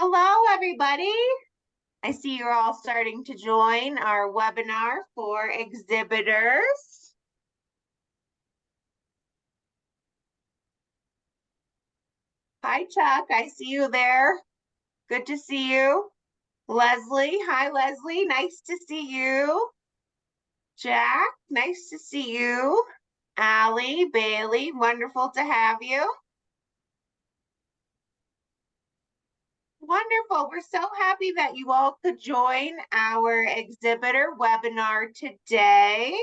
Hello, everybody. I see you're all starting to join our webinar for exhibitors. Hi, Chuck. I see you there. Good to see you. Leslie. Hi, Leslie. Nice to see you. Jack. Nice to see you. Allie, Bailey. Wonderful to have you. Wonderful. We're so happy that you all could join our exhibitor webinar today.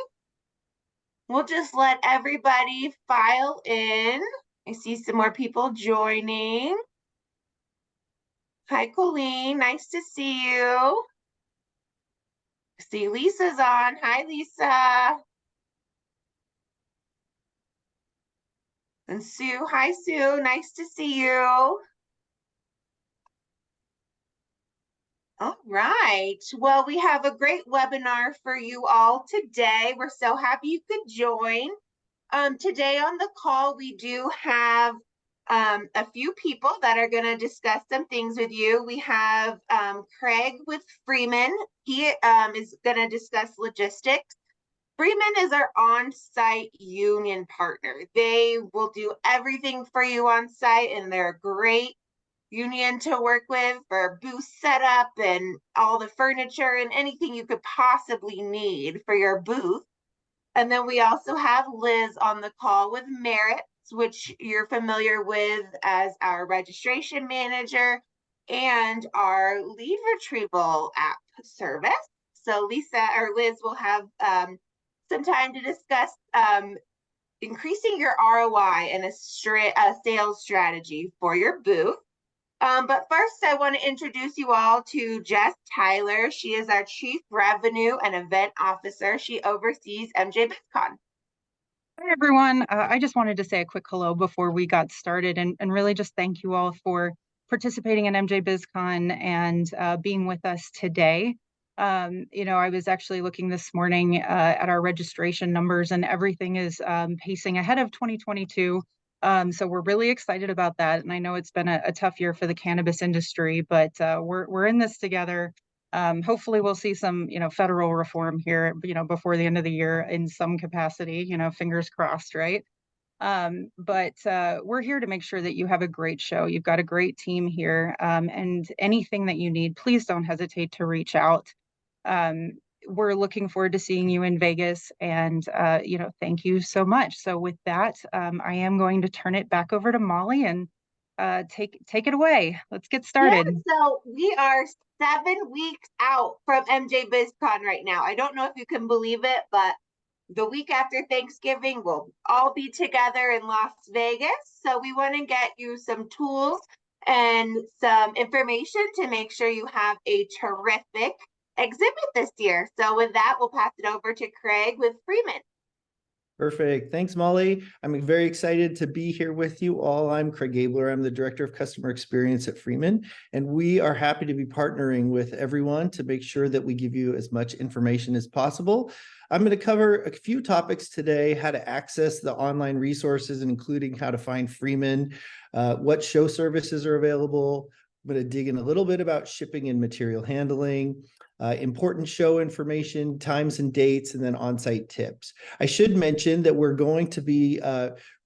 We'll just let everybody file in. I see some more people joining. Hi, Colleen. Nice to see you. See Lisa's on. Hi, Lisa. And Sue. Hi, Sue. Nice to see you. All right. Well, we have a great webinar for you all today. We're so happy you could join. Today on the call, we do have a few people that are going to discuss some things with you. We have Craig with Freeman. He is going to discuss logistics. Freeman is our on-site union partner. They will do everything for you on site, and they're a great union to work with for booth setup and all the furniture and anything you could possibly need for your booth. And then we also have Liz on the call with Maritz, which you're familiar with as our registration manager and our lead retrieval app service. So Lisa or Liz will have some time to discuss increasing your ROI and a sales strategy for your booth. But first, I want to introduce you all to Jess Tyler. She is our Chief Revenue and Event Officer. She oversees MJ BizCon. Hi, everyone. I just wanted to say a quick hello before we got started and really just thank you all for participating in MJ BizCon and being with us today. I was actually looking this morning at our registration numbers, and everything is pacing ahead of 2022. So we're really excited about that. And I know it's been a tough year for the cannabis industry, but we're in this together. Hopefully we'll see some, federal reform here, before the end of the year in some capacity, fingers crossed, right? But we're here to make sure that you have a great show. You've got a great team here, and anything that you need, please don't hesitate to reach out. We're looking forward to seeing you in Vegas, and thank you so much. So with that, I am going to turn it back over to Molly and take it away. Let's get started. Yeah, so we are 7 weeks out from MJ BizCon right now. I don't know if you can believe it, but the week after Thanksgiving, we'll all be together in Las Vegas. So we want to get you some tools and some information to make sure you have a terrific exhibit this year. So with that, we'll pass it over to Craig with Freeman. Perfect. Thanks, Molly. I'm very excited to be here with you all. I'm Craig Gabler. I'm the Director of Customer Experience at Freeman, and we are happy to be partnering with everyone to make sure that we give you as much information as possible. I'm going to cover a few topics today: how to access the online resources, including how to find Freeman, what show services are available. I'm going to dig in a little bit about shipping and material handling, important show information, times and dates, and then on-site tips. I should mention that we're going to be,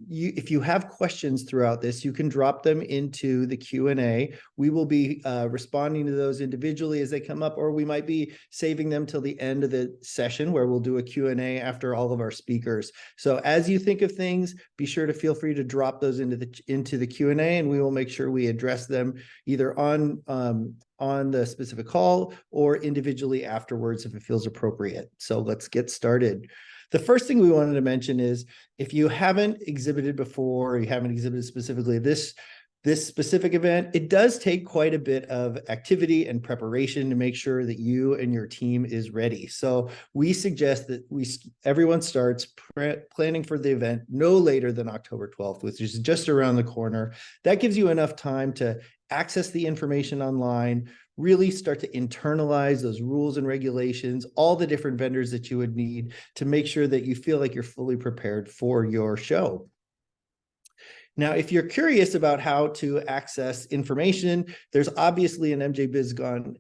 if you have questions throughout this, you can drop them into the Q&A. We will be responding to those individually as they come up, or we might be saving them till the end of the session where we'll do a Q&A after all of our speakers. So as you think of things, be sure to feel free to drop those into the Q&A, and we will make sure we address them either on the specific call or individually afterwards if it feels appropriate. So let's get started. The first thing we wanted to mention is if you haven't exhibited before, or you haven't exhibited specifically this specific event, it does take quite a bit of activity and preparation to make sure that you and your team is ready. So we suggest that everyone starts planning for the event no later than October 12th, which is just around the corner. That gives you enough time to access the information online, really start to internalize those rules and regulations, all the different vendors that you would need to make sure that you feel like you're fully prepared for your show. Now, if you're curious about how to access information, there's obviously an MJ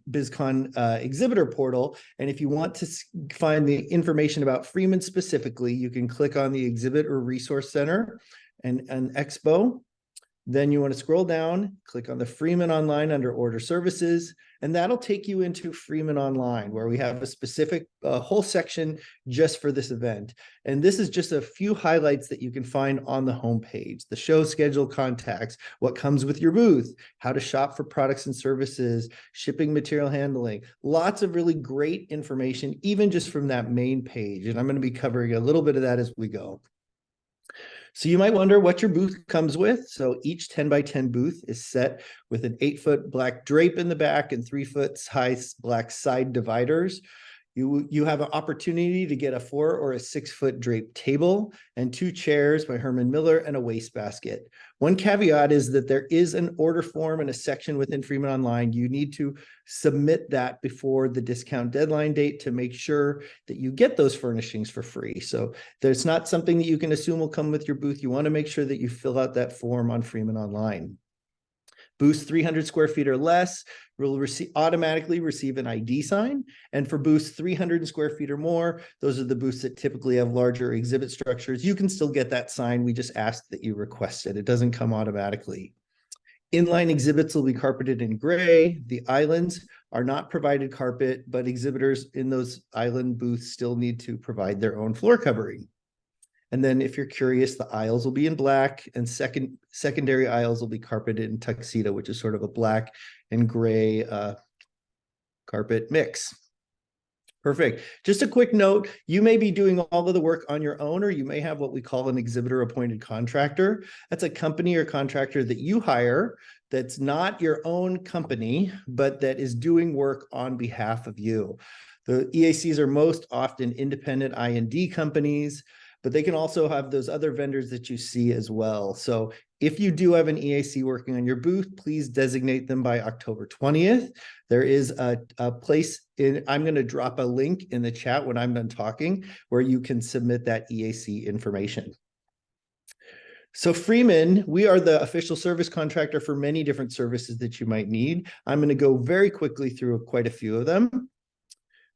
BizCon exhibitor portal. And if you want to find the information about Freeman specifically, you can click on the Exhibit or Resource Center and Expo. Then you want to scroll down, click on the Freeman Online under Order Services, and that'll take you into Freeman Online, where we have a specific whole section just for this event. And this is just a few highlights that you can find on the homepage: the show schedule, contacts, what comes with your booth, how to shop for products and services, shipping, material handling, lots of really great information, even just from that main page. And I'm going to be covering a little bit of that as we go. So you might wonder what your booth comes with. So each 10 by 10 booth is set with an 8-foot black drape in the back and 3-foot high black side dividers. You have an opportunity to get a 4 or a 6-foot draped table and 2 chairs by Herman Miller and a wastebasket. One caveat is that there is an order form and a section within Freeman Online. You need to submit that before the discount deadline date to make sure that you get those furnishings for free. So there's not something that you can assume will come with your booth. You want to make sure that you fill out that form on Freeman Online. Booths 300 square feet or less will automatically receive an ID sign. And for booths 300 square feet or more, those are the booths that typically have larger exhibit structures. You can still get that sign. We just ask that you request it. It doesn't come automatically. Inline exhibits will be carpeted in gray. The islands are not provided carpet, but exhibitors in those island booths still need to provide their own floor covering. And then if you're curious, the aisles will be in black, and secondary aisles will be carpeted in tuxedo, which is sort of a black and gray carpet mix. Perfect. Just a quick note, you may be doing all of the work on your own, or you may have what we call an exhibitor appointed contractor. That's a company or contractor that you hire that's not your own company, but that is doing work on behalf of you. The EACs are most often independent I&D companies, but they can also have those other vendors that you see as well. So if you do have an EAC working on your booth, please designate them by October 20th. There is a place I'm going to drop a link in the chat when I'm done talking, where you can submit that EAC information. So Freeman, we are the official service contractor for many different services that you might need. I'm going to go very quickly through quite a few of them.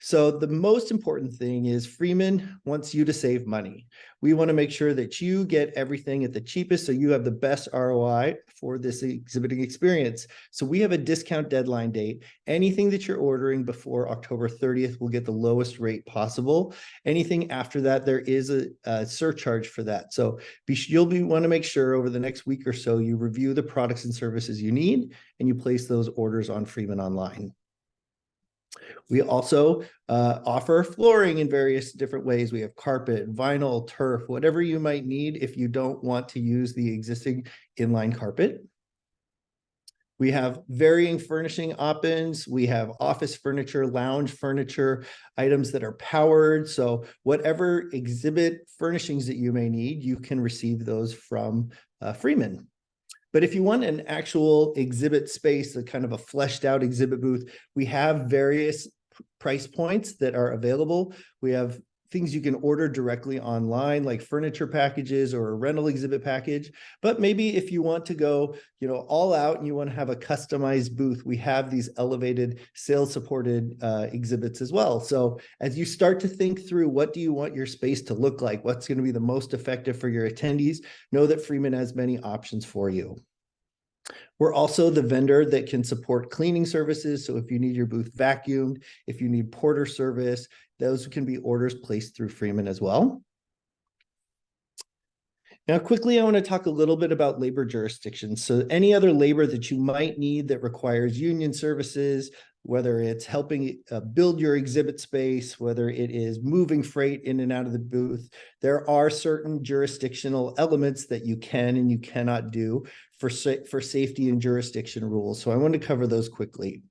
So the most important thing is Freeman wants you to save money. We want to make sure that you get everything at the cheapest, so you have the best ROI for this exhibiting experience. So we have a discount deadline date. Anything that you're ordering before October 30th will get the lowest rate possible. Anything after that, there is a surcharge for that. So you'll want to make sure over the next week or so you review the products and services you need, and you place those orders on Freeman Online. We also offer flooring in various different ways. We have carpet, vinyl, turf, whatever you might need if you don't want to use the existing inline carpet. We have varying furnishing options. We have office furniture, lounge furniture, items that are powered. So whatever exhibit furnishings that you may need, you can receive those from Freeman. But if you want an actual exhibit space, a kind of a fleshed out exhibit booth, we have various price points that are available. We have things you can order directly online, like furniture packages or a rental exhibit package. But maybe if you want to go, all out and you want to have a customized booth, we have these elevated sales supported exhibits as well. So as you start to think through, what do you want your space to look like? What's going to be the most effective for your attendees? Know that Freeman has many options for you. We're also the vendor that can support cleaning services. So if you need your booth vacuumed, if you need porter service, those can be orders placed through Freeman as well. Now, quickly, I want to talk a little bit about labor jurisdictions. So any other labor that you might need that requires union services, whether it's helping build your exhibit space, whether it is moving freight in and out of the booth, there are certain jurisdictional elements that you can and you cannot do for safety and jurisdiction rules. So I want to cover those quickly.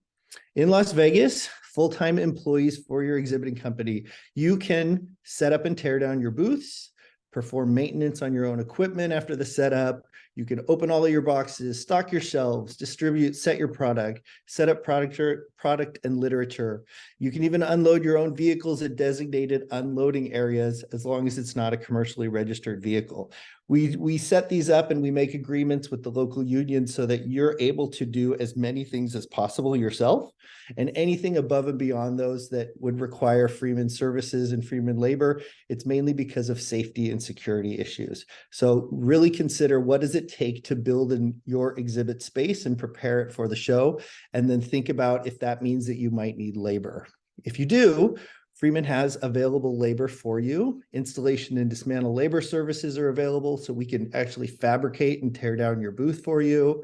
In Las Vegas, full-time employees for your exhibiting company, you can set up and tear down your booths, perform maintenance on your own equipment after the setup. You can open all of your boxes, stock your shelves, distribute, set your product, set up product and literature. You can even unload your own vehicles at designated unloading areas, as long as it's not a commercially registered vehicle. We set these up and we make agreements with the local union so that you're able to do as many things as possible yourself, and anything above and beyond those that would require Freeman services and Freeman labor, it's mainly because of safety and security issues. So really consider, what does it take to build in your exhibit space and prepare it for the show, and then think about if that means that you might need labor. If you do, Freeman has available labor for you. Installation and dismantle labor services are available, so we can actually fabricate and tear down your booth for you.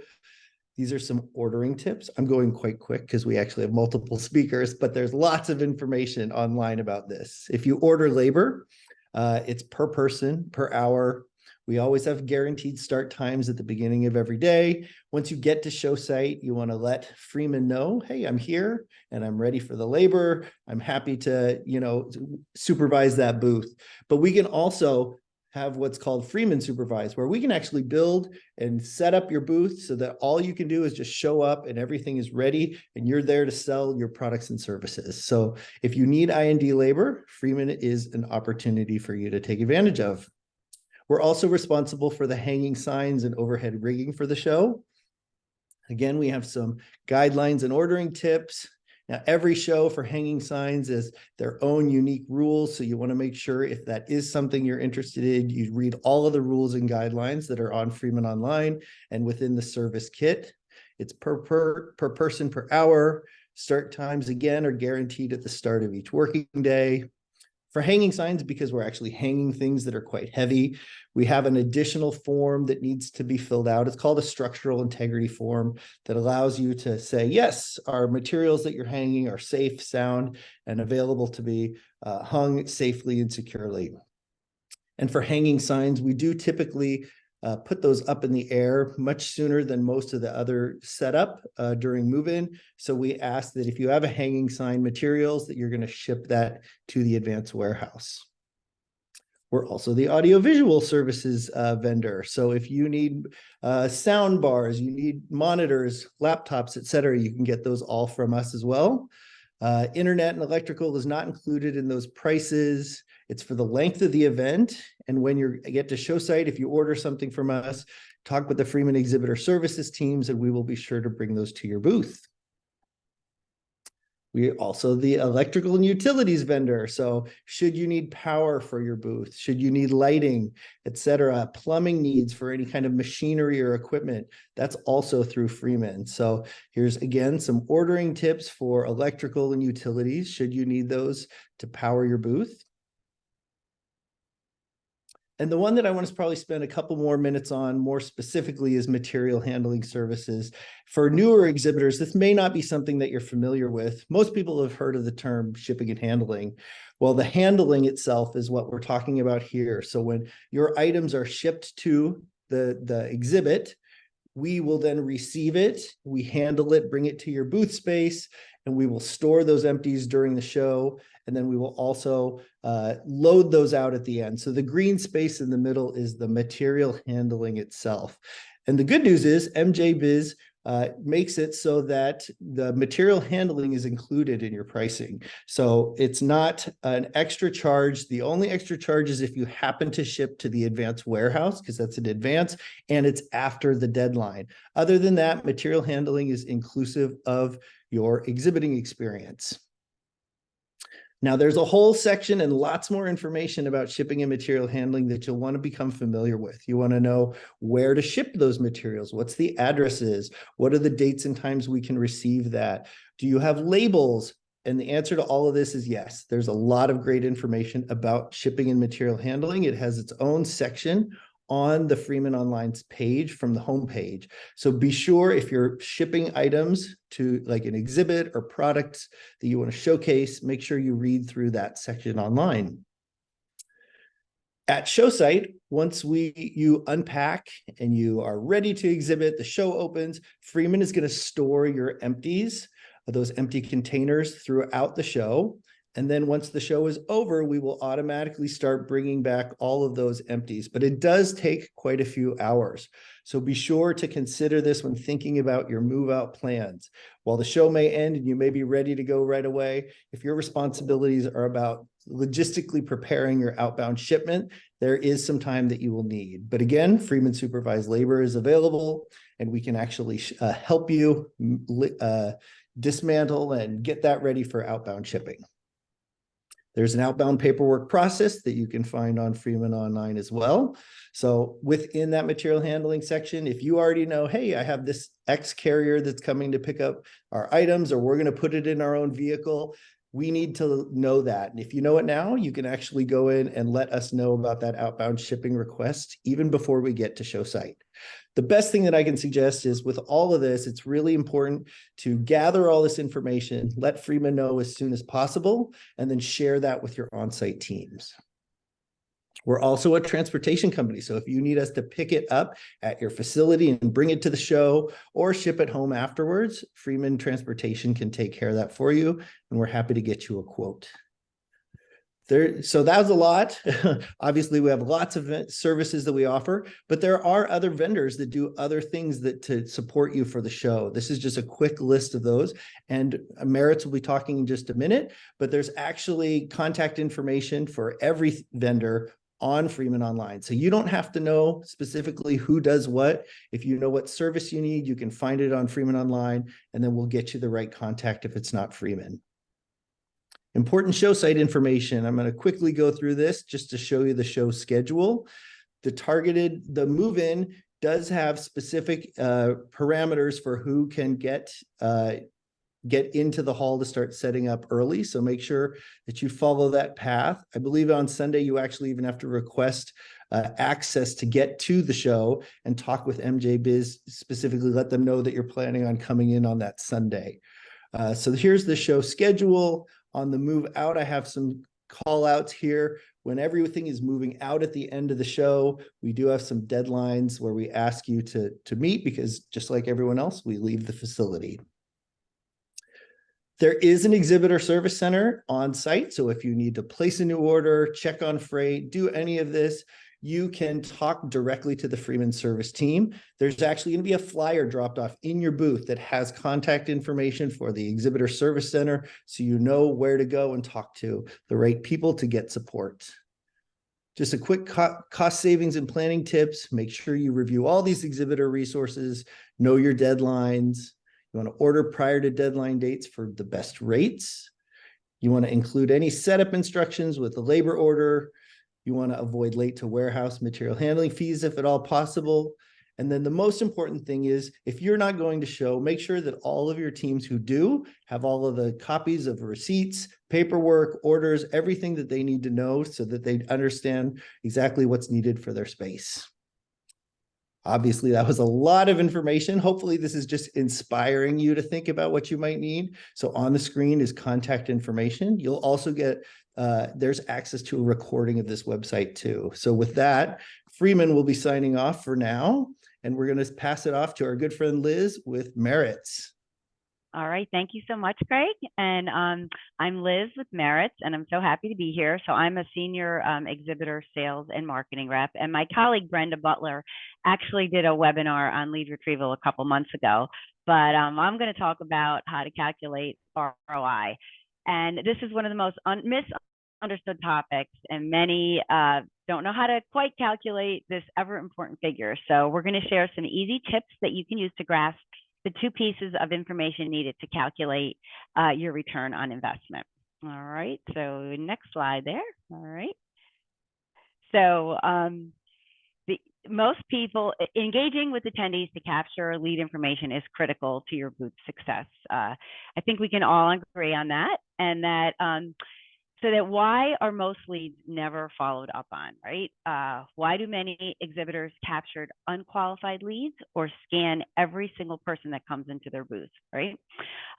These are some ordering tips. I'm going quite quick because we actually have multiple speakers, but there's lots of information online about this. If you order labor, it's per person, per hour. We always have guaranteed start times at the beginning of every day. Once you get to show site, you want to let Freeman know, hey, I'm here and I'm ready for the labor. I'm happy to, supervise that booth. But we can also have what's called Freeman Supervise, where we can actually build and set up your booth so that all you can do is just show up and everything is ready and you're there to sell your products and services. So if you need I&D labor, Freeman is an opportunity for you to take advantage of. We're also responsible for the hanging signs and overhead rigging for the show. Again, we have some guidelines and ordering tips. Now, every show for hanging signs has their own unique rules, so you want to make sure if that is something you're interested in, you read all of the rules and guidelines that are on Freeman Online and within the service kit. It's per person per hour. Start times, again, are guaranteed at the start of each working day. For hanging signs, because we're actually hanging things that are quite heavy, we have an additional form that needs to be filled out. It's called a structural integrity form that allows you to say, yes, our materials that you're hanging are safe, sound, and available to be hung safely and securely. And for hanging signs, we do typically put those up in the air much sooner than most of the other setup during move-in. So we ask that if you have a hanging sign materials, that you're going to ship that to the advanced warehouse. We're also the audiovisual services vendor. So if you need sound bars, you need monitors, laptops, etc., you can get those all from us as well. Internet and electrical is not included in those prices. It's for the length of the event. And when you get to show site, if you order something from us, talk with the Freeman Exhibitor Services teams, and we will be sure to bring those to your booth. We are also the electrical and utilities vendor. So should you need power for your booth, should you need lighting, etc., plumbing needs for any kind of machinery or equipment, that's also through Freeman. So here's, again, some ordering tips for electrical and utilities, should you need those to power your booth. And the one that I want to probably spend a couple more minutes on more specifically is material handling services. For newer exhibitors, this may not be something that you're familiar with. Most people have heard of the term shipping and handling. Well, the handling itself is what we're talking about here. So when your items are shipped to the exhibit, we will then receive it, we handle it, bring it to your booth space, and we will store those empties during the show. And then we will also load those out at the end. So the green space in the middle is the material handling itself. And the good news is MJ Biz makes it so that the material handling is included in your pricing. So it's not an extra charge. The only extra charge is if you happen to ship to the advanced warehouse, because that's an advance, and it's after the deadline. Other than that, material handling is inclusive of your exhibiting experience. Now, there's a whole section and lots more information about shipping and material handling that you'll want to become familiar with. You want to know where to ship those materials, what's the addresses, what are the dates and times we can receive that? Do you have labels? And the answer to all of this is yes. There's a lot of great information about shipping and material handling. It has its own section on the Freeman Online's page from the homepage. So be sure, if you're shipping items to like an exhibit or products that you want to showcase, make sure you read through that section online. At show site, once you unpack and you are ready to exhibit, the show opens, Freeman is going to store your empties, those empty containers, throughout the show. And then once the show is over, we will automatically start bringing back all of those empties. But it does take quite a few hours. So be sure to consider this when thinking about your move out plans. While the show may end and you may be ready to go right away, if your responsibilities are about logistically preparing your outbound shipment, there is some time that you will need. But again, Freeman Supervised Labor is available, and we can actually help you dismantle and get that ready for outbound shipping. There's an outbound paperwork process that you can find on Freeman Online as well. So within that material handling section, if you already know, hey, I have this X carrier that's coming to pick up our items, or we're going to put it in our own vehicle, we need to know that. And if you know it now, you can actually go in and let us know about that outbound shipping request even before we get to show site. The best thing that I can suggest is with all of this, it's really important to gather all this information, let Freeman know as soon as possible, and then share that with your on-site teams. We're also a transportation company, so if you need us to pick it up at your facility and bring it to the show or ship it home afterwards, Freeman Transportation can take care of that for you, and we're happy to get you a quote. So that was a lot. Obviously, we have lots of services that we offer, but there are other vendors that do other things to support you for the show. This is just a quick list of those. And Maritz will be talking in just a minute, but there's actually contact information for every vendor on Freeman Online. So you don't have to know specifically who does what. If you know what service you need, you can find it on Freeman Online, and then we'll get you the right contact if it's not Freeman. Important show site information. I'm going to quickly go through this just to show you the show schedule. The move-in does have specific parameters for who can get into the hall to start setting up early. So make sure that you follow that path. I believe on Sunday, you actually even have to request access to get to the show and talk with MJ Biz, specifically let them know that you're planning on coming in on that Sunday. So here's the show schedule. On the move out, I have some call outs here. When everything is moving out at the end of the show, we do have some deadlines where we ask you to meet, because just like everyone else, we leave the facility. There is an exhibitor service center on site. So if you need to place a new order, check on freight, do any of this, you can talk directly to the Freeman service team. There's actually going to be a flyer dropped off in your booth that has contact information for the exhibitor service center, so you know where to go and talk to the right people to get support. Just a quick cost savings and planning tips. Make sure you review all these exhibitor resources, know your deadlines. You want to order prior to deadline dates for the best rates. You want to include any setup instructions with the labor order. You want to avoid late to warehouse material handling fees if at all possible. And then the most important thing is, if you're not going to show, make sure that all of your teams who do have all of the copies of receipts, paperwork, orders, everything that they need to know so that they understand exactly what's needed for their space. Obviously, that was a lot of information. Hopefully, this is just inspiring you to think about what you might need. So on the screen is contact information. You'll also get, there's access to a recording of this website too. So with that, Freeman will be signing off for now, and we're going to pass it off to our good friend Liz with Maritz. All right. Thank you so much, Craig. And I'm Liz with Maritz, and I'm so happy to be here. So I'm a senior exhibitor sales and marketing rep. And my colleague, Brenda Butler, actually did a webinar on lead retrieval a couple months ago. But I'm going to talk about how to calculate ROI. And this is one of the most misunderstood topics, and many don't know how to quite calculate this ever important figure. So we're going to share some easy tips that you can use to grasp the two pieces of information needed to calculate your return on investment. All right, so next slide there. All right. So most people, engaging with attendees to capture lead information is critical to your booth success. I think we can all agree on that, and that so that why are most leads never followed up on, right? Why do many exhibitors capture unqualified leads or scan every single person that comes into their booth, right?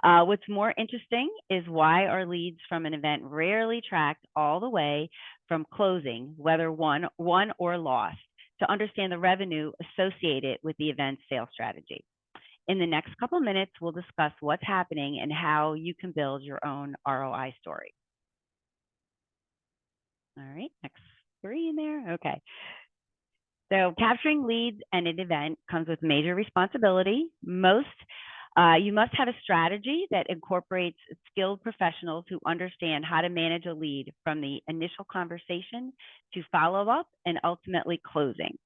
What's more interesting is why are leads from an event rarely tracked all the way from closing, whether won or lost, to understand the revenue associated with the event sales strategy. In the next couple minutes, we'll discuss what's happening and how you can build your own ROI story. All right, next screen there. Okay. So capturing leads at an event comes with major responsibility. Most You must have a strategy that incorporates skilled professionals who understand how to manage a lead from the initial conversation to follow-up and ultimately closing.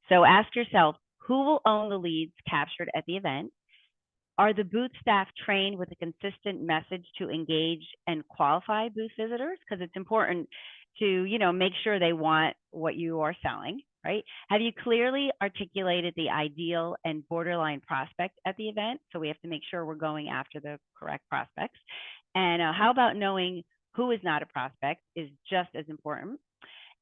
So ask yourself, who will own the leads captured at the event? Are the booth staff trained with a consistent message to engage and qualify booth visitors? Because it's important to, make sure they want what you are selling, right? Have you clearly articulated the ideal and borderline prospect at the event? So we have to make sure we're going after the correct prospects. And how about knowing who is not a prospect is just as important.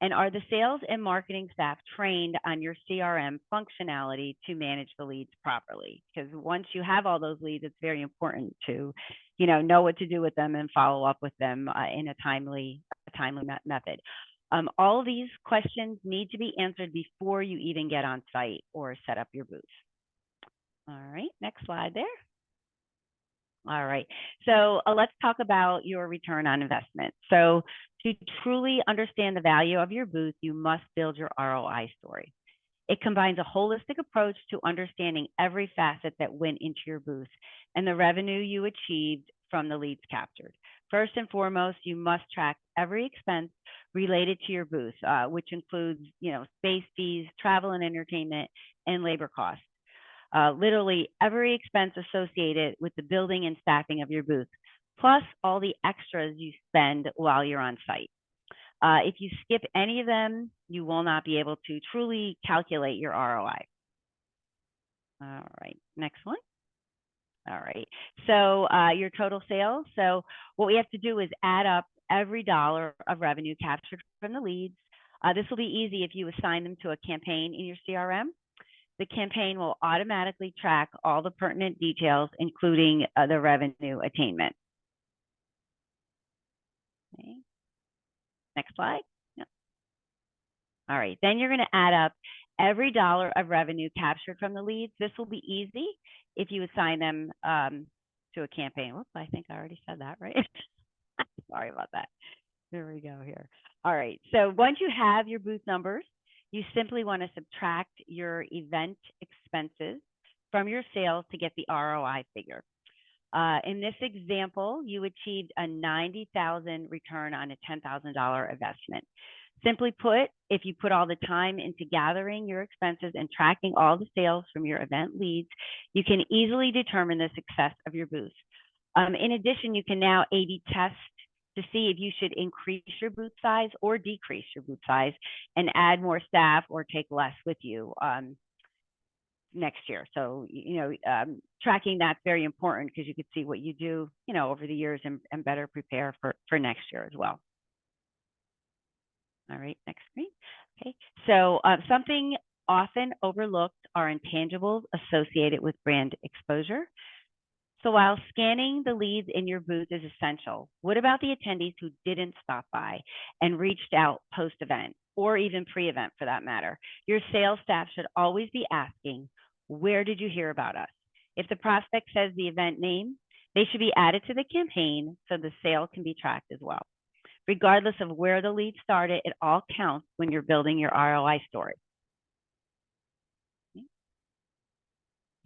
And are the sales and marketing staff trained on your CRM functionality to manage the leads properly? Because once you have all those leads, it's very important to, know what to do with them and follow up with them in a timely method. All of these questions need to be answered before you even get on site or set up your booth. All right, next slide there. All right, so let's talk about your return on investment. So to truly understand the value of your booth, you must build your ROI story. It combines a holistic approach to understanding every facet that went into your booth and the revenue you achieved from the leads captured. First and foremost, you must track every expense related to your booth, which includes, space fees, travel and entertainment, and labor costs. Literally every expense associated with the building and staffing of your booth, plus all the extras you spend while you're on site. If you skip any of them, you will not be able to truly calculate your ROI. All right, next one. All right, so your total sales. So what we have to do is add up every dollar of revenue captured from the leads. This will be easy if you assign them to a campaign in your CRM. The campaign will automatically track all the pertinent details, including the revenue attainment. Okay. Next slide. Yeah. All right, then you're going to add up every dollar of revenue captured from the leads. This will be easy if you assign them to a campaign. Whoops, I think I already said that, right? Sorry about that. There we go here. All right, so once you have your booth numbers, you simply want to subtract your event expenses from your sales to get the ROI figure. In this example, you achieved a $90,000 return on a $10,000 investment. Simply put, if you put all the time into gathering your expenses and tracking all the sales from your event leads, you can easily determine the success of your booth. In addition, you can now A/B test to see if you should increase your booth size or decrease your booth size and add more staff or take less with you next year. So, tracking that's very important because you can see what you do, over the years and better prepare for next year as well. All right, next screen. Okay, so something often overlooked are intangibles associated with brand exposure. So while scanning the leads in your booth is essential, what about the attendees who didn't stop by and reached out post-event or even pre-event for that matter? Your sales staff should always be asking, where did you hear about us? If the prospect says the event name, they should be added to the campaign so the sale can be tracked as well. Regardless of where the lead started, it all counts when you're building your ROI story.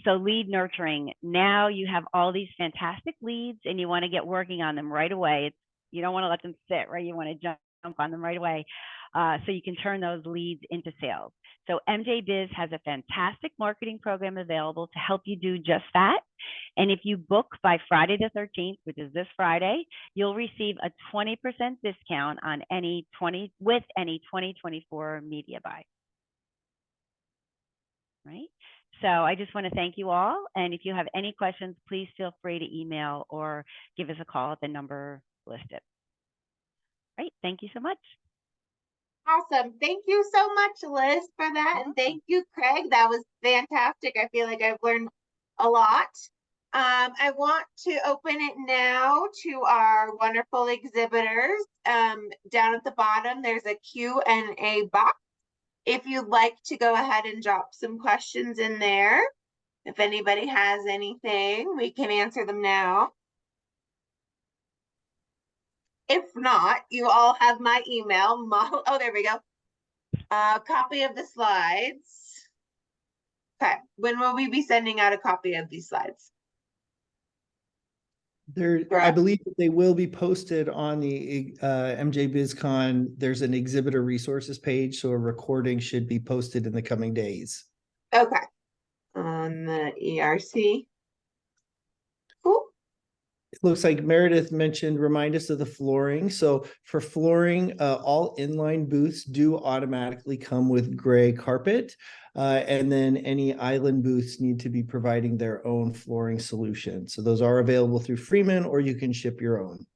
So lead nurturing. Now you have all these fantastic leads and you want to get working on them right away. You don't want to let them sit, right? You want to jump on them right away so you can turn those leads into sales. So MJ Biz has a fantastic marketing program available to help you do just that. And if you book by Friday the 13th, which is this Friday, you'll receive a 20% discount on any 2024 media buy. Right? So I just want to thank you all. And if you have any questions, please feel free to email or give us a call at the number listed. Right. Thank you so much. Awesome. Thank you so much, Liz, for that. And thank you, Craig. That was fantastic. I feel like I've learned a lot. I want to open it now to our wonderful exhibitors. Down at the bottom, there's a Q&A box. If you'd like to go ahead and drop some questions in there, if anybody has anything, we can answer them now. If not, you all have my email. Oh, there we go. Copy of the slides. Okay, when will we be sending out a copy of these slides? I Correct? believe that they will be posted on the MJ BizCon. There's an exhibitor resources page, so a recording should be posted in the coming days. Okay. On the ERC. Cool. It looks like Meredith mentioned, remind us of the flooring. So for flooring, all inline booths do automatically come with gray carpet. And then any island booths need to be providing their own flooring solution. So those are available through Freeman, or you can ship your own.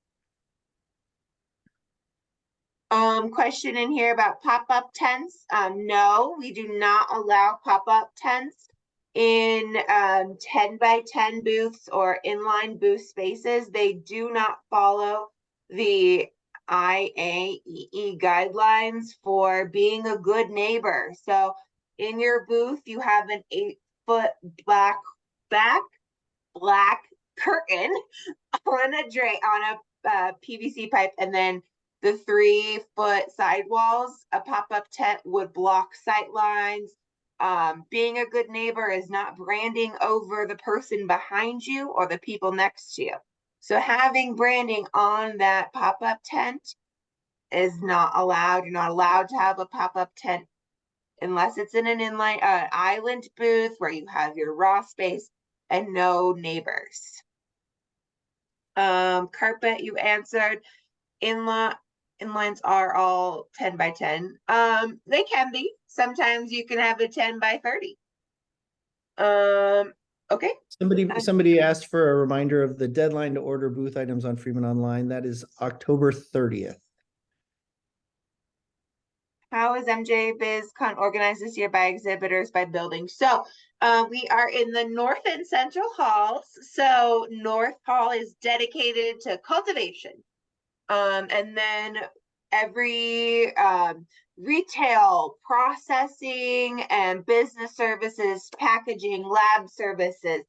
Question in here about pop-up tents. No, we do not allow pop-up tents in 10 by 10 booths or inline booth spaces. They do not follow the IAEE guidelines for being a good neighbor. So in your booth, you have an 8-foot black curtain on a PVC pipe, and then the 3-foot sidewalls. A pop-up tent would block sight lines. Being a good neighbor is not branding over the person behind you or the people next to you. So having branding on that pop-up tent is not allowed. You're not allowed to have a pop-up tent unless it's in an inline island booth where you have your raw space and no neighbors. Carpet, you answered. Inlines are all 10 by 10. They can be. Sometimes you can have a 10 by 30. Okay. Somebody asked for a reminder of the deadline to order booth items on Freeman Online. That is October 30th. How is MJ BizCon organized this year by exhibitors, by building? So we are in the North and Central halls. So North Hall is dedicated to cultivation. And then every retail, processing, and business services, packaging, lab services,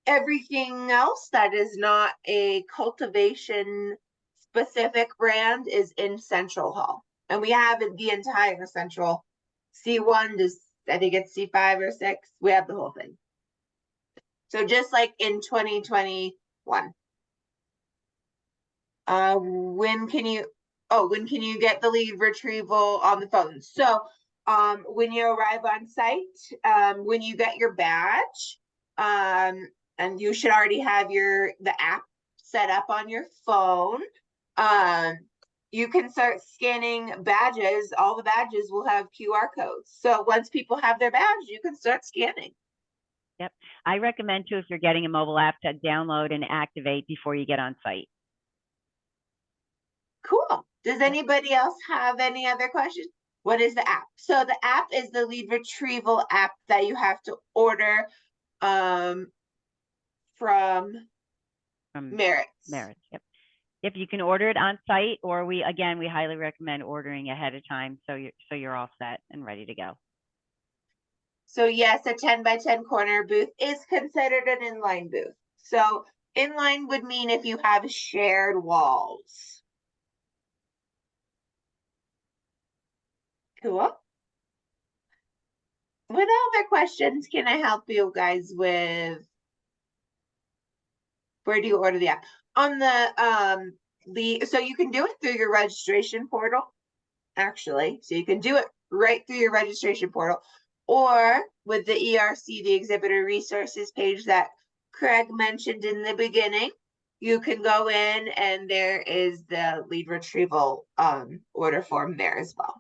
everything else that is not a cultivation specific brand is in Central Hall. And we have the entire Central C1 to, I think it's C5 or 6. We have the whole thing. So just like in 2021. When can you get the lead retrieval on the phone? So when you arrive on site, when you get your badge, and you should already have the app set up on your phone, you can start scanning badges. All the badges will have QR codes. So once people have their badge, you can start scanning. Yep. I recommend too, if you're getting a mobile app, to download and activate before you get on site. Cool. Does anybody else have any other questions? What is the app? So the app is the lead retrieval app that you have to order from Maritz. Maritz, yep. If you can order it on site, or we highly recommend ordering ahead of time so you're all set and ready to go. So yes, a 10 by 10 corner booth is considered an inline booth. So inline would mean if you have shared walls. Cool. What other questions can I help you guys with? Where do you order the app? On so you can do it through your registration portal, actually. So you can do it right through your registration portal, or with the ERC, the exhibitor resources page that Craig mentioned in the beginning. You can go in and there is the lead retrieval order form there as well.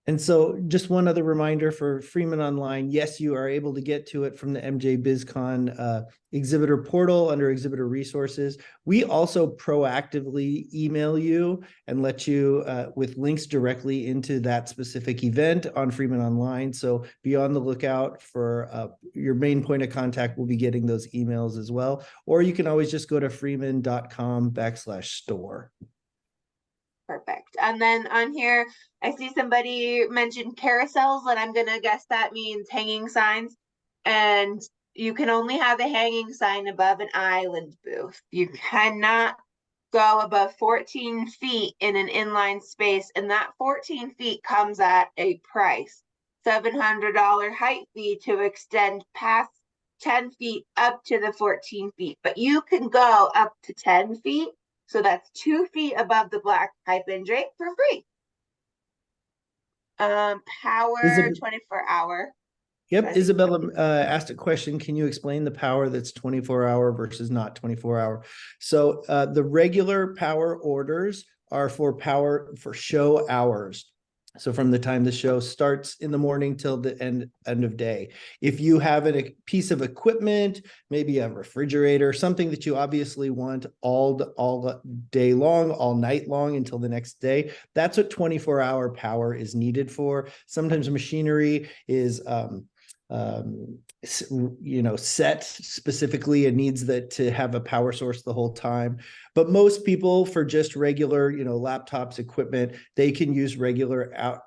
And so just one other reminder for Freeman Online, yes, you are able to get to it from the MJ BizCon exhibitor portal under exhibitor resources. We also proactively email you and let you with links directly into that specific event on Freeman Online. So be on the lookout for your main point of contact. Will be getting those emails as well. Or you can always just go to freeman.com/store. Perfect. And then on here, I see somebody mentioned carousels, and I'm going to guess that means hanging signs. And you can only have a hanging sign above an island booth. You cannot go above 14 feet in an inline space. And that 14 feet comes at a price, $700 height fee to extend past 10 feet up to the 14 feet, but you can go up to 10 feet. So that's 2 feet above the black pipe and drape for free. Power Isab- 24-hour. Yep, Right. Isabella asked a question. Can you explain the power that's 24-hour versus not 24-hour? So the regular power orders are for power for show hours. So from the time the show starts in the morning till the end of day. If you have a piece of equipment, maybe a refrigerator, something that you obviously want all day long, all night long until the next day, that's what 24-hour power is needed for. Sometimes machinery is set specifically and needs that to have a power source the whole time. But most people, for just regular, laptops, equipment, they can use regular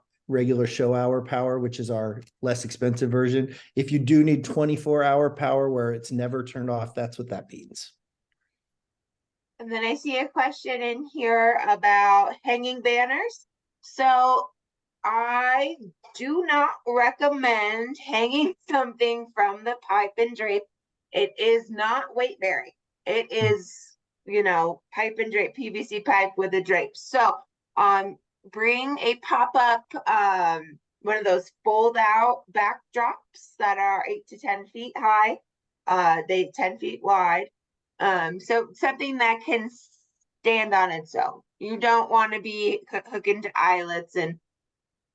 show hour power, which is our less expensive version. If you do need 24-hour power where it's never turned off, that's what that means. And then I see a question in here about hanging banners. So I do not recommend hanging something from the pipe and drape. It is not weight bearing. It is, pipe and drape, PVC pipe with a drape. So bring a pop-up, one of those fold out backdrops that are 8 to 10 feet high. They 10 feet wide. So something that can stand on its own. You don't want to be hooking to eyelets and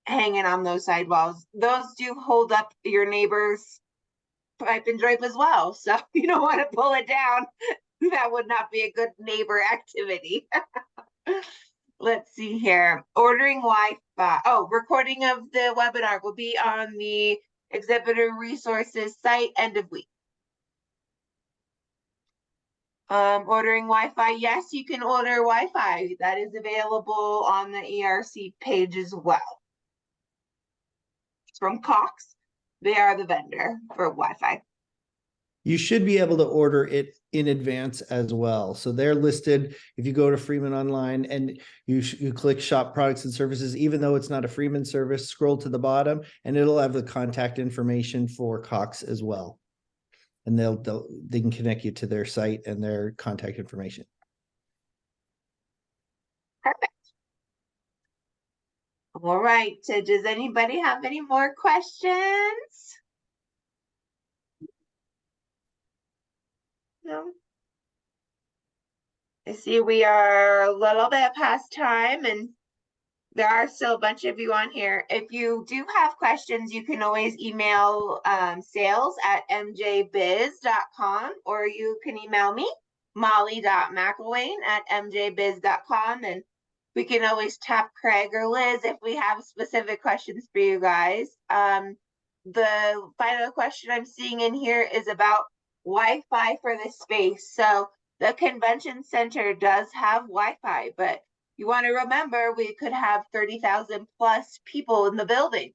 hanging on those sidewalls. Those do hold up your neighbor's pipe and drape as well. So you don't want to pull it down. That would not be a good neighbor activity. Let's see here. Ordering Wi-Fi. Oh, recording of the webinar will be on the exhibitor resources site end of week. Ordering Wi-Fi. Yes, you can order Wi-Fi. That is available on the ERC page as well. It's from Cox. They are the vendor for Wi-Fi. You should be able to order it in advance as well. So they're listed. If you go to Freeman online and you click shop products and services, even though it's not a Freeman service, scroll to the bottom and it'll have the contact information for Cox as well. And they can connect you to their site and their contact information. Perfect. All right. So does anybody have any more questions? No. I see we are a little bit past time and there are still a bunch of you on here. If you do have questions, you can always email sales@mjbiz.com or you can email me, molly.mcelwain@mjbiz.com, and we can always tap Craig or Liz if we have specific questions for you guys. The final question I'm seeing in here is about Wi-Fi for the space. So the convention center does have Wi-Fi, but you want to remember we could have 30,000 plus people in the building,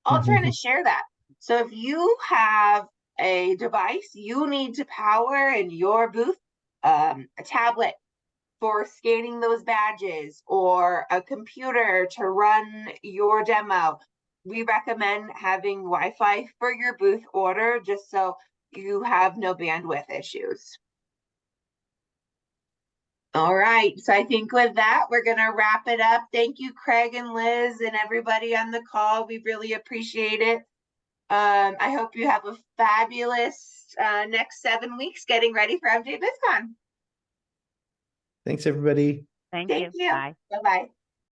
all trying to share that. So if you have a device you need to power in your booth, a tablet for scanning those badges or a computer to run your demo, we recommend having Wi-Fi for your booth order just so you have no bandwidth issues. All right, so I think with that, we're going to wrap it up. Thank you, Craig and Liz and everybody on the call. We really appreciate it. I hope you have a fabulous next 7 weeks getting ready for MJ BizCon. Thanks, everybody. Thank Thank you. Bye. Bye-bye.